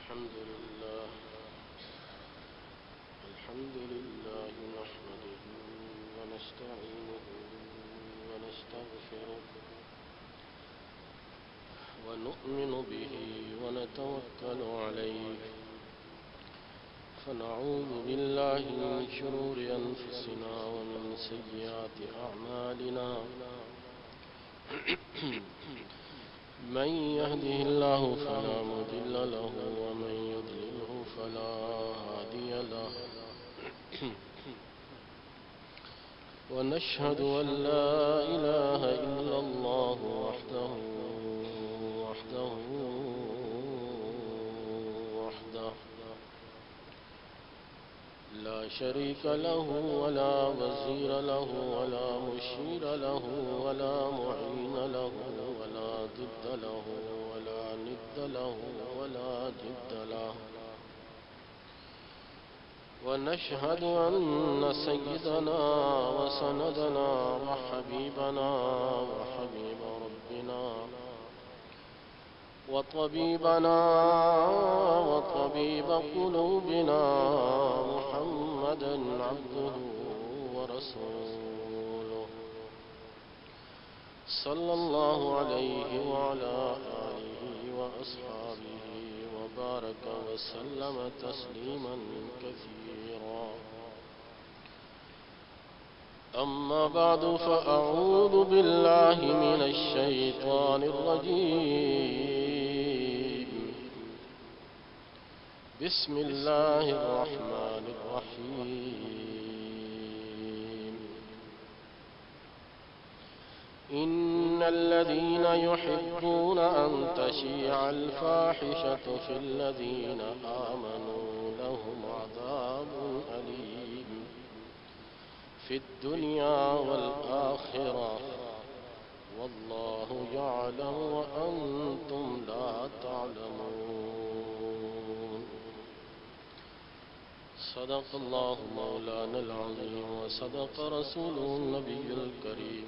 الحمد لله نحمده ونستعينه ونستغفره ونؤمن به ونتوكل عليه فنعوذ بالله من شرور أنفسنا ومن سيئات أعمالنا من يهده الله فلا مضل له ومن يضلله فلا هادي له ونشهد أن لا إله إلا الله وحده لا شريك له ولا وزير له ولا مشير له ولا معين له ولا ضد له ولا ند له ولا جد له ونشهد أن سيدنا وسندنا وحبيبنا وحبيب ربنا وطبيبنا وطبيب قلوبنا محمدا عبده ورسوله صلى الله عليه وعلى آله وأصحابه وبارك وسلم تسليما كثيرا أما بعد فأعوذ بالله من الشيطان الرجيم بسم الله الرحمن الرحيم إن الذين يحبون أن تشيع الفاحشة في الذين آمنوا لهم عذاب أليم في الدنيا والآخرة والله يعلم وأنتم لا تعلمون صدق الله مولانا العظيم وصدق رسوله النبي الكريم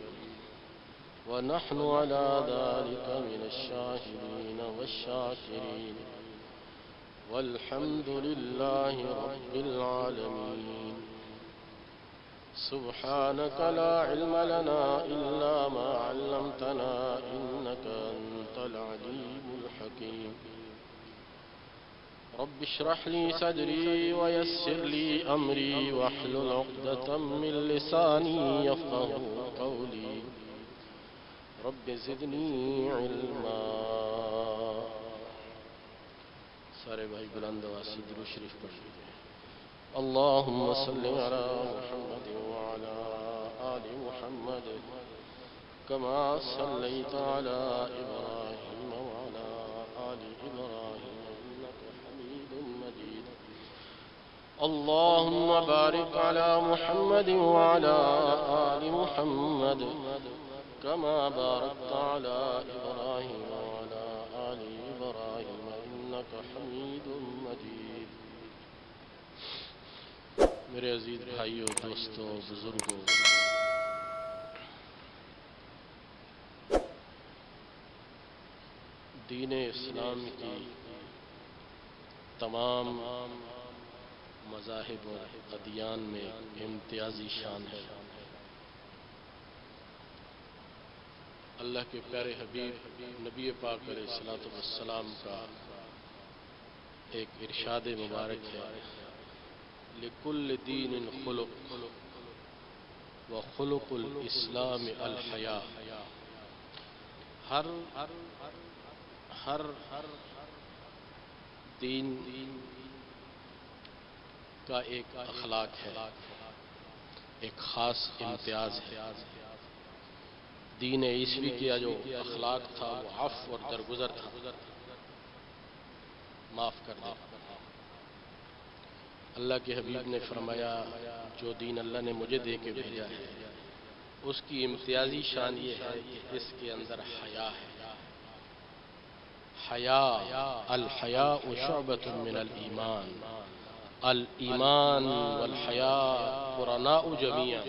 ونحن على ذلك من الشاهدين والشاكرين والحمد لله رب العالمين سبحانك لا علم لنا إلا ما علمتنا إنك أنت العليم الحكيم رب اشرح لي صدري ويسر لي أمري واحلل عقدة من لساني يفقه قولي رب زدني علما سارے بھائی بلند آواز درود شریف پڑھ لیجیے اللهم صل على محمد وعلى آل محمد كما صليت على إبراهيم وعلى آل إبراهيم إنك حميد مجيد اللهم بارك على محمد وعلى آل محمد كما باركت على إبراهيم وعلى آل إبراهيم إنك حميد مجيد میرے عزیز بھائیوں دوستوں بزرگوں دین اسلام کی تمام مذاہب و ادیان میں امتیازی شان ہے اللہ کے پیارے حبیب نبی پاک علیہ الصلوۃ والسلام کا ایک ارشاد مبارک ہے لکل دین خلق وخلق الاسلام الحیا ہر دین کا ایک اخلاق ہے ایک خاص امتیاز ہے دین عیسوی کا جو اخلاق تھا وہ عفو اور درگزر تھا معاف کر دیا اللہ کے حبیب نے فرمایا جو دین اللہ نے مجھے دے کے بھیجا ہے اس کی امتیازی شان یہ ہے کہ اس کے اندر حیا ہے حیا الحیاء شعبۃ من الایمان الایمان والحیاء قرناء جمیعا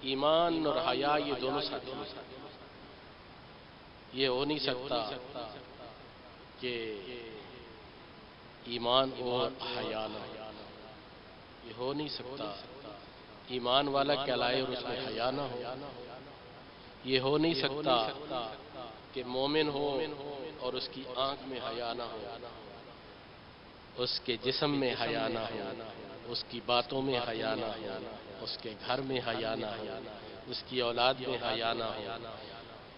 ایمان اور حیا یہ دونوں ساتھی ہیں یہ ہو نہیں سکتا کہ ایمان اور حیا نہ ہو، یہ ہو نہیں سکتا۔ ایمان والا کہلائے اور اس میں حیا نہ ہو، یہ ہو نہیں سکتا کہ مومن ہو اور اس کی آنکھ میں حیا نہ ہو، اس کے جسم میں حیا نہ ہو، اس کی باتوں میں حیا نہ ہو، اس کے گھر میں حیا نہ ہو، اس کی اولاد میں حیا نہ ہو،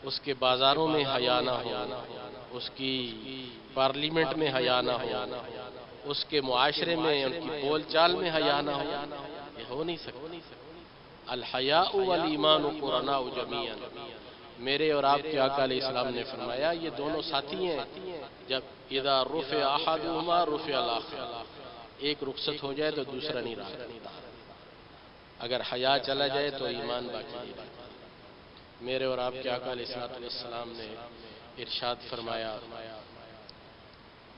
اس کے بازاروں میں حیا نہ ہو، اس کی پارلیمنٹ میں حیا نہ ہو، اس کے معاشرے میں ان کی بول چال میں حیا نہ ہو، یہ ہو نہیں سکتا۔ الحیاء والایمان قرناء جمیعا، میرے اور آپ کے آقا علیہ السلام نے فرمایا یہ دونوں ساتھی ہیں، جب اذا رفع احدهما رفع الاخر، ایک رخصت ہو جائے تو دوسرا نہیں رہا، اگر حیا چلا جائے تو ایمان باقی نہیں رہتا۔ میرے اور آپ کے آقا علیہ السلام نے ارشاد فرمایا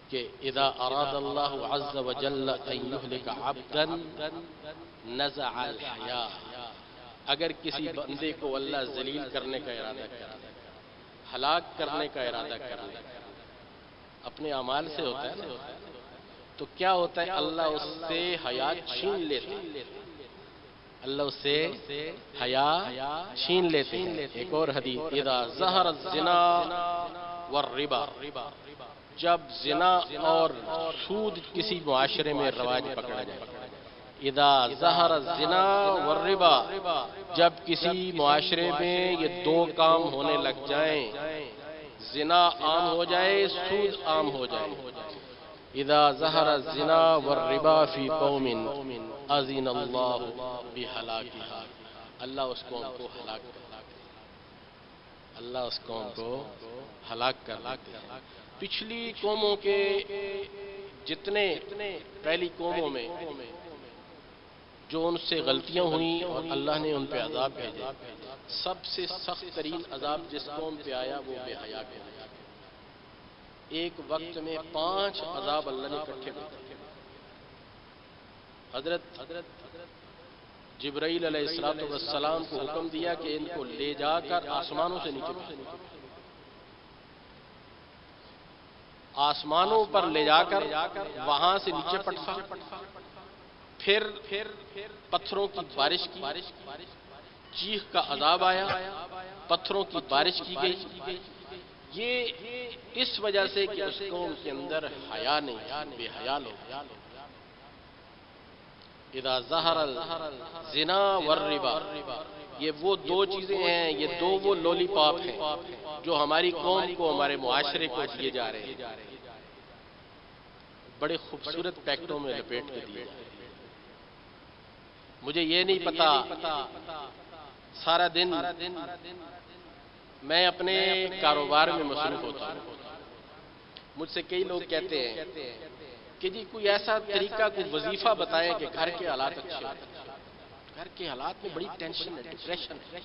کہ اذا اراد اللہ عز وجل ان یہلک عبدا نزع الحیاء، اگر کسی بندے کو اللہ ذلیل کرنے کا ارادہ کرے، ہلاک کرنے کا ارادہ کرے، اپنے اعمال سے ہوتا ہے نا، تو کیا ہوتا ہے؟ اللہ اس سے حیا چھین لیتا ہے، اللہ اس سے حیا چھین لیتے ہیں۔ ایک اور حدیث، اذا ظہر الزنا والربا، جب زنا اور سود کسی معاشرے میں رواج پکڑ جائے، اذا ظہر الزنا والربا، جب کسی معاشرے میں یہ دو کام ہونے لگ جائیں، زنا عام ہو جائے، سود عام ہو جائے، اذا ظہر الزنا والربا فی قوم اذن اللہ بہلاکہا، اللہ اس قوم کو ہلاک کر دیتا ہے، اللہ اس قوم کو ہلاک کر دیتا ہے۔ پچھلی قوموں کے جتنے پہلی قوموں میں جو ان سے غلطیاں ہوئیں اور اللہ نے ان پہ عذاب بھیجے، سب سے سخت ترین عذاب جس قوم پہ آیا وہ بے حیا پہ آیا۔ ایک وقت میں 5 عذاب اللہ نے اکٹھے بھیجے۔ حضرت جبرائیل علیہ السلام کو حکم دیا کہ ان کو لے جا کر آسمانوں سے نیچے پھینکو، آسمانوں پر لے جا کر وہاں سے نیچے پٹکا، پھر پتھروں کی بارش کی، چیخ کا عذاب آیا، پتھروں کی بارش کی گئی، یہ اس وجہ سے کہ اس قوم کے اندر حیا نہیں، بے حیا لوگ۔ اذا ظہر الزنا والربا، یہ وہ دو چیزیں ہیں، یہ دو وہ لولی پاپ ہیں جو ہماری قوم کو، ہمارے معاشرے کو دیے جا رہے ہیں، بڑے خوبصورت پیکٹوں میں لپیٹ کے دیے جا رہے ہیں۔ مجھے یہ نہیں پتا، سارا دن میں اپنے کاروبار میں مصروف ہوتا ہوں، مجھ سے کئی لوگ کہتے ہیں کہ جی کوئی ایسا طریقہ، کوئی وظیفہ بتائیں کہ گھر کے حالات اچھے ہوں۔ گھر کے حالات میں بڑی ٹینشن ہے، ڈپریشن ہے،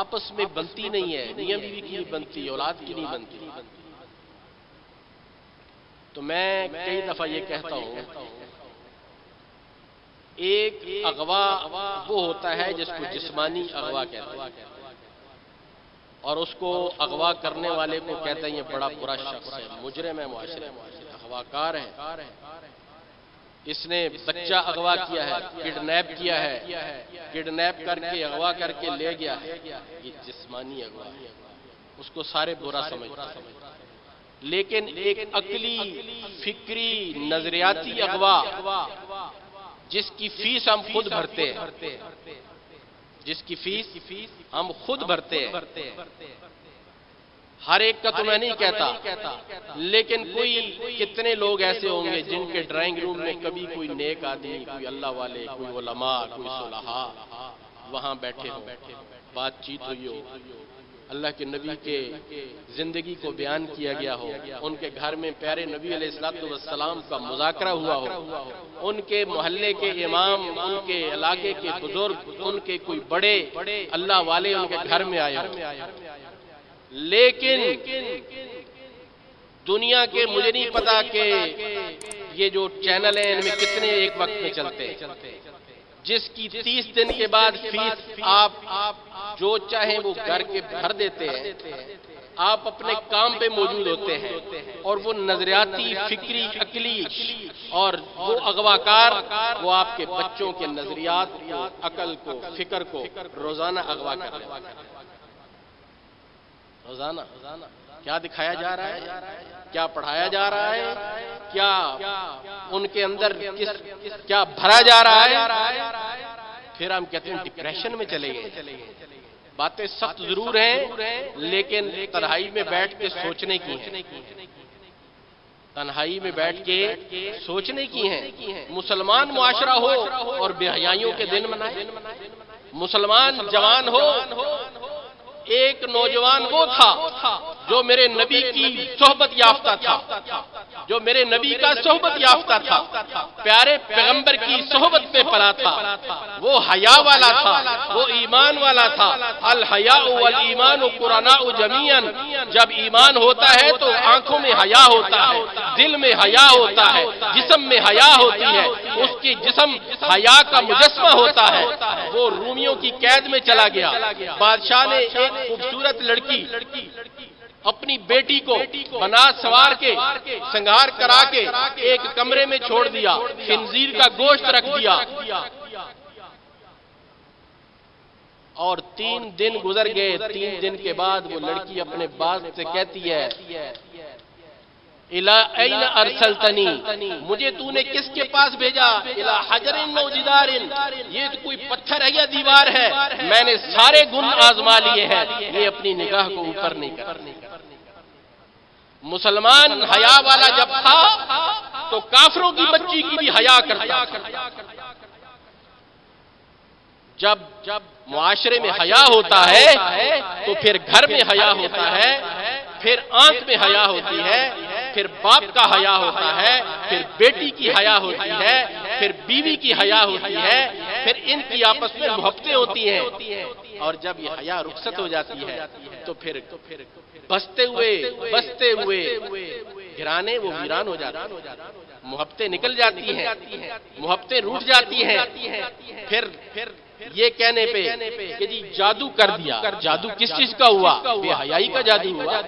آپس میں بنتی نہیں ہے، میاں بیوی کی نہیں بنتی، اولاد کی نہیں بنتی۔ تو میں کئی دفعہ یہ کہتا ہوں، ایک اغوا وہ ہوتا ہے جس کو جسمانی اغوا کہتے ہیں، اور اس کو اغوا کرنے والے کو کہتے ہیں یہ بڑا برا شخص ہے، مجرم ہے، معاشرے اغواکار ہے، اس نے بچہ اغوا کیا ہے، کڈنیپ کیا ہے، کڈنیپ کر کے اغوا کر کے لے گیا ہے، یہ جسمانی اغوا ہے، اس کو سارے برا سمجھتے ہیں۔ لیکن ایک عقلی، فکری، نظریاتی اغوا جس کی فیس ہم خود بھرتے ہیں، جس کی فیس ہم خود بھرتے ہیں، ہر ایک کا تو میں نہیں کہتا، لیکن کوئی کتنے لوگ ایسے ہوں گے جن کے ڈرائنگ روم میں کبھی کوئی نیک آدمی، کوئی اللہ والے، کوئی علماء، کوئی صلحاء وہاں بیٹھے ہوں، بات چیت ہوئی ہو، اللہ کے نبی کے زندگی کو بیان کیا گیا ہو، ان کے گھر میں پیارے نبی علیہ السلام کا مذاکرہ ہوا ہو، ان کے محلے کے امام، ان کے علاقے کے بزرگ، ان کے کوئی بڑے اللہ والے ان کے گھر میں آئے ہوں، لیکن دنیا کے مجھے نہیں پتا کہ یہ جو چینل ہیں ان میں کتنے ایک وقت میں چلتے ہیں، جس کی 30 دن کے بعد فیس آپ جو چاہیں وہ گھر کے بھر دیتے ہیں، آپ اپنے کام پہ موجود ہوتے ہیں اور وہ نظریاتی، فکری، عقلی اور وہ اغواکار وہ آپ کے بچوں کے نظریات کو، عقل کو، فکر کو روزانہ اغوا کر رہے ہیں۔ روزانہ کیا دکھایا جا رہا ہے، کیا پڑھایا جا رہا ہے، کیا ان کے اندر کیا بھرا جا رہا ہے۔ پھر ہم کہتے ہیں ڈپریشن میں چلے گئے۔ باتیں سخت ضرور ہیں لیکن تنہائی میں بیٹھ کے سوچنے کی ہیں، تنہائی میں بیٹھ کے سوچنے کی ہیں۔ مسلمان معاشرہ ہو اور بے حیائیوں کے دن منائے، مسلمان جوان ہو۔ ایک نوجوان وہ تھا جو میرے نبی کی صحبت یافتہ تھا، جو میرے نبی کا صحبت یافتہ تھا، پیارے پیغمبر کی صحبت میں پلا تھا، وہ حیا والا تھا، وہ ایمان والا تھا۔ الحیاء والایمان قرناء جمیعا، جب ایمان ہوتا ہے تو آنکھوں میں حیا ہوتا ہے، دل میں حیا ہوتا ہے، جسم میں حیا ہوتی ہے، اس کی جسم حیا کا مجسمہ ہوتا ہے۔ وہ رومیوں کی قید میں چلا گیا، بادشاہ نے ایک خوبصورت لڑکی اپنی بیٹی کو بنات سوار کے سنگار کرا کے ایک کمرے میں چھوڑ دیا، خنزیر کا گوشت رکھ دیا، اور 3 دن گزر گئے۔ 3 دن کے بعد وہ لڑکی اپنے باپ سے کہتی ہے، اِلَىٰ أَيْنَ أَرْسَلْتَنِي، مجھے تو نے کس کے پاس بھیجا؟ اِلَىٰ حَجَرٍ أَوْ جِدَارٍ، یہ تو کوئی پتھر ہے یا دیوار ہے؟ میں نے سارے گن آزما لیے ہیں، یہ اپنی نگاہ کو اوپر نہیں کر۔ مسلمان حیا والا جب تھا تو کافروں کی بچی کی بھی حیا کرتا۔ جب معاشرے میں حیا ہوتا ہے تو پھر گھر میں حیا ہوتا ہے، پھر آنکھ میں حیا ہوتی ہے، پھر باپ کا حیا ہوتا ہے، پھر بیٹی کی حیا ہوتی ہے، پھر بیوی کی حیا ہوتی ہے، پھر ان کی آپس میں محبتیں ہوتی ہیں، اور جب یہ حیا رخصت ہو جاتی ہے تو پھر بستے ہوئے گرانے وہ ویران ہو جاتے ہیں، محبتیں نکل جاتی ہیں، محبتیں روٹ جاتی ہیں۔ پھر یہ کہنے پہ کہ جی جادو کر دیا، جادو کس چیز کا ہوا؟ بے حیائی کا جادو ہوا۔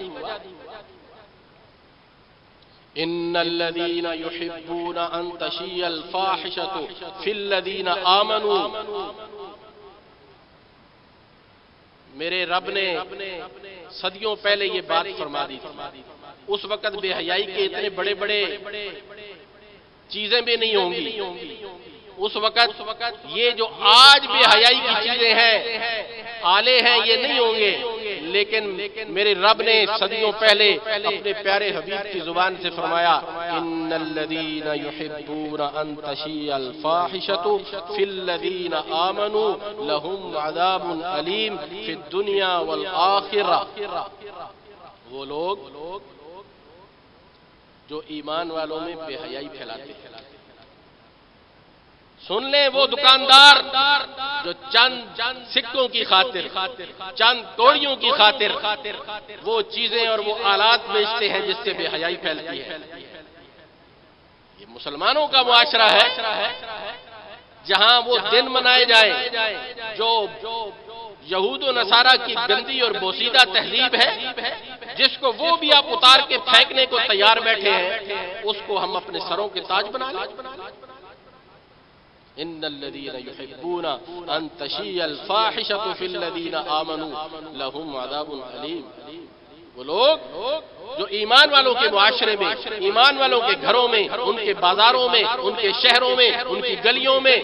ان الذين يحبون ان تشيع الفاحشة في الذين آمنوا، میرے رب نے صدیوں پہلے یہ بات فرما دی تھی۔ اس وقت بے حیائی کے اتنے بڑے بڑے چیزیں بھی نہیں ہوں گی، اس وقت یہ جو آج بے حیائی کی چیزیں ہیں، آلے ہیں، یہ نہیں ہوں گے، لیکن میرے رب نے صدیوں پہلے اپنے پیارے حبیب کی زبان سے فرمایا، ان الذین یحبون ان تشیع الفاحشۃ فی الذین آمنوا لہم عذاب علیم فی الدنیا والآخرہ۔ وہ لوگ جو ایمان والوں میں بے حیائی پھیلاتے ہیں، سن لیں، وہ دکاندار جو چند سکوں کی خاطر، چند کوڑیوں کی خاطر وہ چیزیں اور وہ آلات بیچتے ہیں جس سے بے حیائی پھیلتی ہے۔ یہ مسلمانوں کا معاشرہ ہے جہاں وہ دن منائے جائیں جو یہود و نصارہ کی گندی اور بوسیدہ تہذیب ہے، جس کو وہ بھی آپ اتار کے پھینکنے کو تیار بیٹھے ہیں، اس کو ہم اپنے سروں کے تاج بنا لیں۔ ان الذين يحبون ان تشيع الفاحشة في الذين آمنوا لهم عذاب علیم۔ وہ لوگ جو ایمان والوں کے معاشرے میں، ایمان والوں کے گھروں میں، ان کے بازاروں میں، ان کے شہروں میں، ان کی گلیوں میں،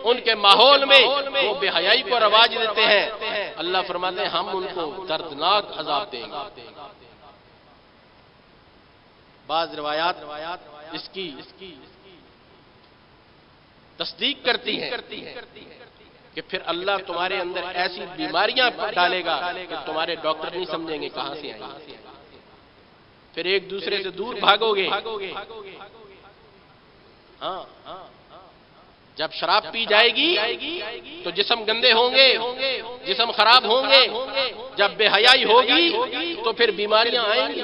ان کے ماحول میں وہ بے حیائی کو رواج دیتے ہیں، اللہ فرماتے ہیں ہم ان کو دردناک عذاب دیں گے۔ بعض روایات اس کی تصدیق کرتی ہیں کہ پھر اللہ تمہارے اندر ایسی بیماریاں ڈالے گا کہ تمہارے ڈاکٹر نہیں سمجھیں گے کہاں سے آئیں گے، پھر ایک دوسرے سے دور بھاگو گے۔ ہاں، جب شراب پی جائے گی تو جسم گندے ہوں گے، جسم خراب ہوں گے، جب بے حیائی ہوگی تو پھر بیماریاں آئیں گی۔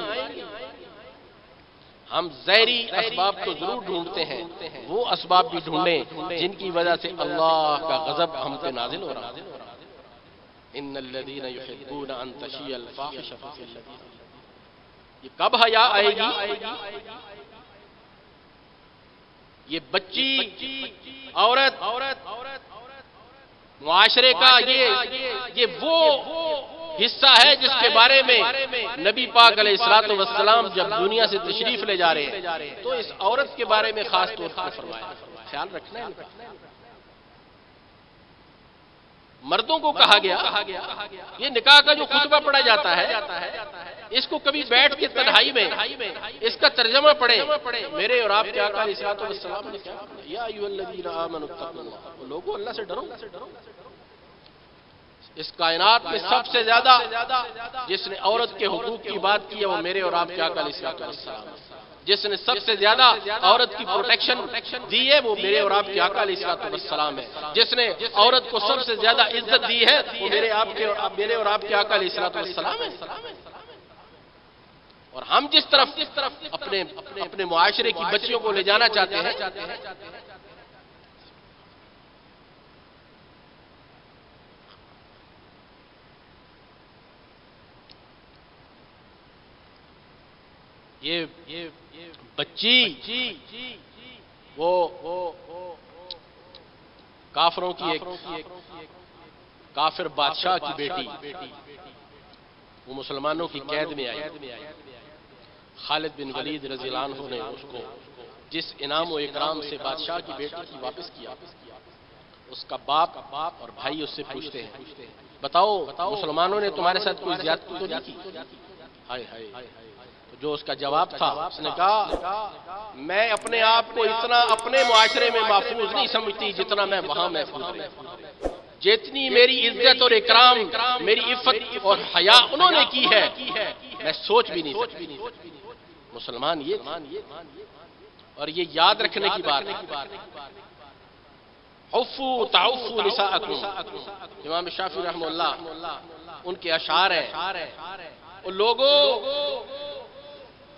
ہم زہری اسباب تو ضرور ڈھونڈتے ہیں، وہ اسباب بھی ڈھونڈیں جن کی وجہ سے اللہ کا غضب ہم پہ نازل ہو رہا ہے۔ ان الذین یحبون ان تشیع الفاحشۃ فی الذین یہ کب حیا آئے گی؟ یہ بچی عورت معاشرے کا یہ وہ حصہ ہے جس کے بارے میں نبی پاک علیہ الصلوۃ والسلام جب دنیا سے تشریف لے جا رہے ہیں تو اس عورت کے بارے میں خاص طور پر فرمایا، خیال رکھنا ہے۔ مردوں کو کہا گیا، یہ نکاح کا جو خطبہ پڑھا جاتا ہے اس کو کبھی بیٹھ کے تنہائی میں اس کا ترجمہ پڑھیں۔ میرے اور آپ کے آقا علیہ الصلوۃ والسلام نے کیا کہا؟ یا ایھا الذین آمنوا اتقوا اللہ، لوگوں اللہ سے ڈرو۔ اس کائنات میں سب سے زیادہ جس نے عورت کے حقوق کی بات کی ہے وہ میرے اور آپ کے آقا علیہ الصلوۃ والسلام، جس نے سب سے زیادہ عورت کی پروٹیکشن دی ہے وہ میرے اور آپ کے آقا علیہ الصلوۃ والسلام ہے، جس نے عورت کو سب سے زیادہ عزت دی ہے وہ میرے اور آپ کے آقا علیہ الصلوۃ والسلام ہے۔ اور ہم جس طرف اپنے معاشرے کی بچیوں کو لے جانا چاہتے ہیں، یہ بچی وہ کافروں کی ایک کافر بادشاہ کی بیٹی وہ مسلمانوں کی قید میں آئی۔ خالد بن ولید رضی اللہ عنہ نے اس کو جس انعام و اکرام سے بادشاہ کی بیٹی کی واپس کیا، اس کا باپ اور بھائی اس سے پوچھتے ہیں بتاؤ مسلمانوں نے تمہارے ساتھ کوئی زیادتی تو نہیں کی؟ ہائے ہائے، جو اس کا جواب تھا اس نے کہا میں اپنے آپ کو اتنا اپنے معاشرے میں محفوظ نہیں سمجھتی جتنا میں وہاں محفوظ ہوں، جتنی میری عزت اور اکرام میری عفت اور حیا انہوں نے کی ہے میں سوچ بھی نہیں سکتی۔ مسلمان یہ اور یہ یاد رکھنے کی بات ہے، عفو تعفو نساءکم، امام شافعی رحمہ اللہ ان کے اشعار ہیں، لوگوں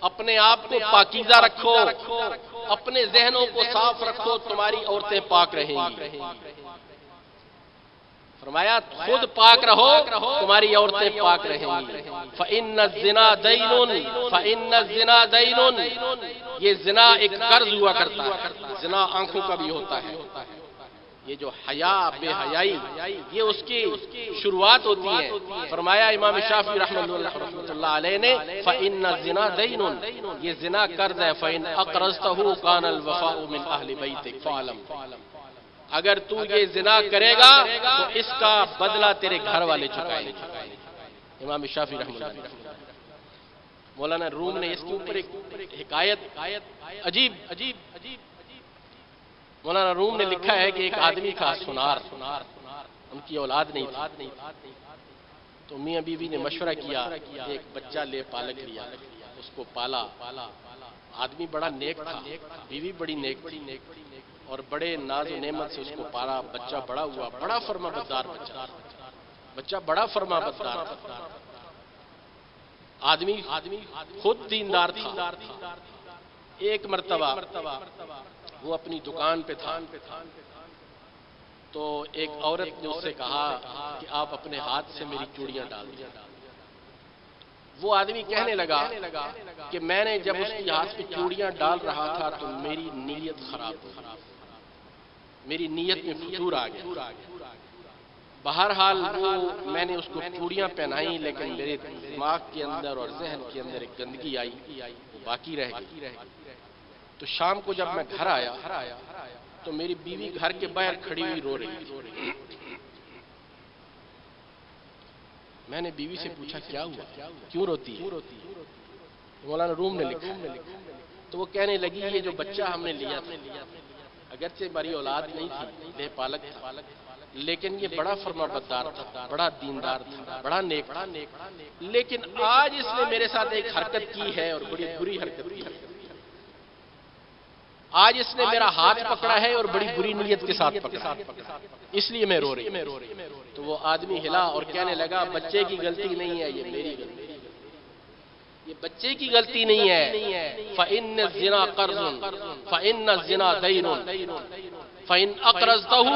اپنے آپ کو پاکیزہ رکھو، اپنے ذہنوں کو صاف رکھو، تمہاری عورتیں پاک رہیں گی۔ فرمایا خود پاک رہو تمہاری عورتیں پاک رہیں گی۔ فَإِنَّ الزِّنَا دَيْنٌ فَإِنَّ الزِّنَا دَيْنٌ، یہ زنا ایک قرض ہوا کرتا ہے، زنا آنکھوں کا بھی ہوتا ہے۔ یہ جو حیا بے حیائی یہ اس کی شروعات ہوتی ہے۔ فرمایا امام شافعی رحمۃ اللہ علیہ نے فَإِنَّ الزِّنَا دَيْنٌ، یہ زنا قرض ہے، فَإِنْ أَقْرَضْتَهُ كَانَ الْوَفَاءُ مِنْ أَهْلِ بَيْتِكَ فَاعْلَمْ، اگر تو یہ زنا کرے گا تو اس کا بدلہ تیرے گھر والے چکائیں گے۔ امام شافعی رحمۃ اللہ علیہ۔ مولانا روم نے اس کے اوپر ایک حکایت عجیب مولانا روم نے لکھا ہے کہ ایک آدمی تھا سنار، ان کی اولاد نہیں تھی، تو میاں بیوی نے مشورہ کیا، ایک بچہ لے پالک لیا، اس کو پالا۔ آدمی بڑا نیک تھا، بیوی بڑی نیک تھی، اور بڑے ناز و نعمت سے اس کو پالا۔ بچہ بڑا ہوا، بڑا فرما بردار بچہ بڑا فرما بردار تھا۔ آدمی خود دیندار تھا۔ ایک مرتبہ وہ اپنی دکان پہ تھا تو ایک عورت نے اس سے کہا کہ آپ اپنے ہاتھ سے میری چوڑیاں ڈال دیں۔ وہ آدمی کہنے لگا کہ میں نے جب اس کی ہاتھ پہ چوڑیاں ڈال رہا تھا تو میری نیت خراب ہو گئی، میری نیت میں فتور آ گیا۔ بہرحال میں نے اس کو چوڑیاں پہنائی، لیکن میرے دماغ کے اندر اور ذہن کے اندر ایک گندگی آئی، باقی رہ گئی۔ تو شام کو جب میں گھر آیا تو میری بیوی گھر کے باہر کھڑی ہوئی رو رہی تھی۔ میں نے بیوی سے پوچھا کیا ہوا، کیوں روتی ہے؟ مولانا روم نے لکھا تو وہ کہنے لگی یہ جو بچہ ہم نے لیا تھا، اگرچہ ہماری اولاد نہیں تھی، لے پالک تھا، لیکن یہ بڑا فرما بردار تھا، بڑا دیندار تھا، بڑا نیک تھا، لیکن آج اس نے میرے ساتھ ایک حرکت کی ہے اور بڑی بری حرکت کی ہے۔ آج اس نے میرا ہاتھ پکڑا ہے اور بڑی بری نیت کے ساتھ پکڑا، اس لیے میں رو رہی ہوں۔ تو وہ آدمی ہلا اور کہنے لگا بچے کی غلطی نہیں ہے، یہ میری غلطی ہے، یہ بچے کی غلطی نہیں ہے۔ فَإِنَّ الزِّنَا قَرْضٌ فَإِنَّ الزِّنَا دَيْنٌ فَإِنْ أَقْرَضْتَهُ،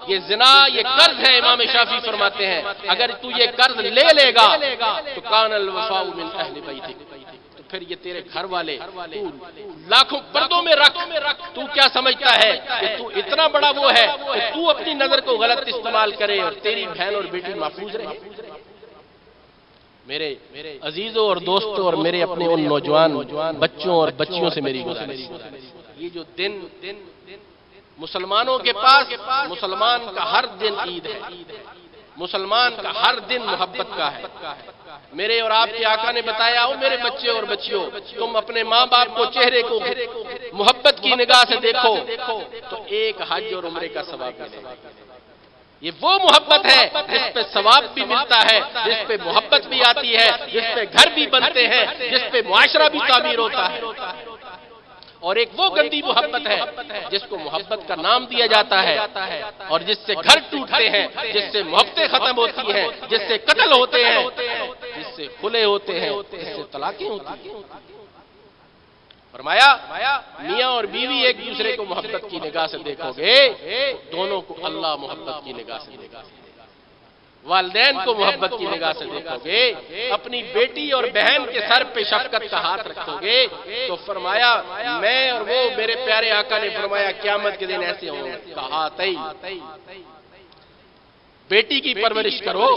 یہ زنا یہ قرض ہے۔ امام شافعی فرماتے ہیں اگر تو یہ قرض لے لے گا تو كَانَ الْوَفَاءُ مِنْ أَهْلِ بَيْتِكَ، تو پھر یہ تیرے گھر والے تو لاکھوں پردوں میں رکھ، تو کیا سمجھتا ہے کہ تو اتنا بڑا وہ ہے کہ تو اپنی نظر کو غلط استعمال کرے اور تیری بہن اور بیٹی محفوظ رہے؟ میرے عزیزوں اور دوستوں اور میرے اپنے ان نوجوان بچوں اور بچیوں سے میری گزارش، یہ جو دن مسلمانوں کے پاس، مسلمان کا ہر دن عید ہے، مسلمان کا ہر دن محبت کا ہے۔ میرے اور آپ کے آقا نے بتایا، او میرے بچے اور بچیوں، تم اپنے ماں باپ کو چہرے کو محبت کی نگاہ سے دیکھو تو ایک حج اور عمرے کا ثواب ملے گا۔ یہ وہ محبت ہے جس پہ ثواب بھی ملتا ہے، جس پہ محبت بھی آتی ہے، جس پہ گھر بھی بنتے ہیں، جس پہ معاشرہ بھی تعمیر ہوتا ہے۔ اور ایک وہ گندی محبت ہے جس کو محبت کا نام دیا جاتا ہے اور جس سے گھر ٹوٹتے ہیں، جس سے محبتیں ختم ہوتی ہیں، جس سے قتل ہوتے ہیں، جس سے کھلے ہوتے ہیں، جس سے طلاقیں ہوتی ہیں۔ فرمایا میاں اور بیوی ایک دوسرے کو محبت کی نگاہ سے دیکھو گے، دونوں کو اللہ محبت کی نگاہ سے دیکھا۔ والدین کو محبت کی نگاہ سے دیکھو گے، اپنی بیٹی اور بہن کے سر پہ شفقت کا ہاتھ رکھو گے تو فرمایا میں اور وہ میرے پیارے آقا نے فرمایا قیامت کے دن ایسے ہوں کہا تئی بیٹی کی پرورش کرو،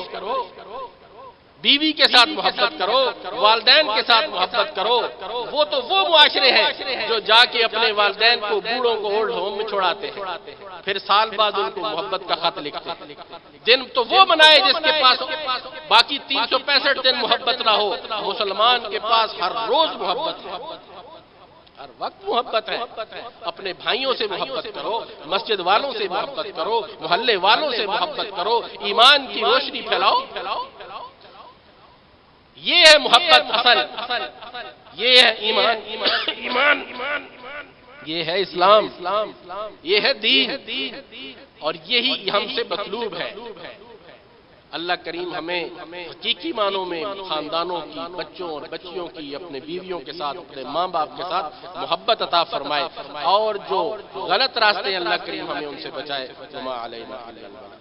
بیوی کے ساتھ محبت کرو، والدین کے ساتھ محبت کرو۔ وہ تو وہ معاشرے ہیں جو جا کے اپنے والدین کو، بوڑھوں کو اولڈ ہوم میں چھوڑاتے ہیں، پھر سال بعد ان کو محبت کا خط لکھتے ہیں۔ دن تو وہ منائے جس کے پاس باقی 365 دن محبت نہ ہو، مسلمان کے پاس ہر روز محبت ہے، ہر وقت محبت ہے۔ اپنے بھائیوں سے محبت کرو، مسجد والوں سے محبت کرو، محلے والوں سے محبت کرو، ایمان کی روشنی پھیلاؤ۔ یہ ہے محبت اصل، یہ ہے ایمان، یہ ہے اسلام، یہ ہے دین، اور یہی ہم سے مطلوب ہے۔ اللہ کریم ہمیں حقیقی معنوں میں خاندانوں کی، بچوں اور بچیوں کی، اپنے بیویوں کے ساتھ، اپنے ماں باپ کے ساتھ محبت عطا فرمائے، اور جو غلط راستے ہیں اللہ کریم ہمیں ان سے بچائے۔ وما علینا الا البلاغ۔